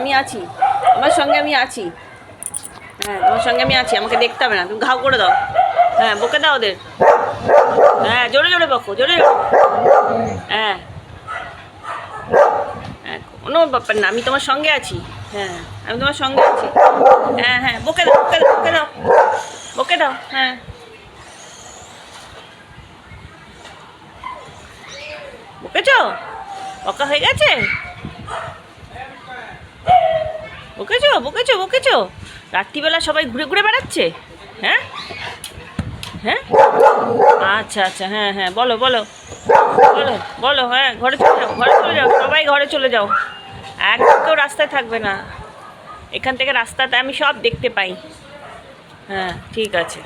আমি আছি তোমার সঙ্গে, আমি আছি। হ্যাঁ, তোমার সঙ্গে আমি আছি, আমাকে দেখতে হবে না, তুমি ঘাও করে দাও। হ্যাঁ, বকে দাও ওদের। হ্যাঁ, জোরে জোরে বকো, জোরে জোরে। হ্যাঁ হ্যাঁ, কোনো ব্যাপার না, আমি তোমার সঙ্গে আছি। হ্যাঁ, আমি তোমার সঙ্গে আছি। হ্যাঁ হ্যাঁ, বকে দাও, বকে দাও, বকে দাও, বকে দাও। হ্যাঁ, বকেছো? বকা হয়ে গেছে? বকেছো, বকেছো, বকেছো? রাত্রিবেলা সবাই ঘুরে ঘুরে বেড়াচ্ছে? হ্যাঁ হ্যাঁ, আচ্ছা আচ্ছা, হ্যাঁ হ্যাঁ, বলো বলো বলো বলো। হ্যাঁ, ঘরে চলে যাও, ঘরে চলে যাও, সবাই ঘরে চলে যাও। একদম কেউ রাস্তায় থাকবে না, এখান থেকে রাস্তাতে আমি সব দেখতে পাই। হ্যাঁ, ঠিক আছে।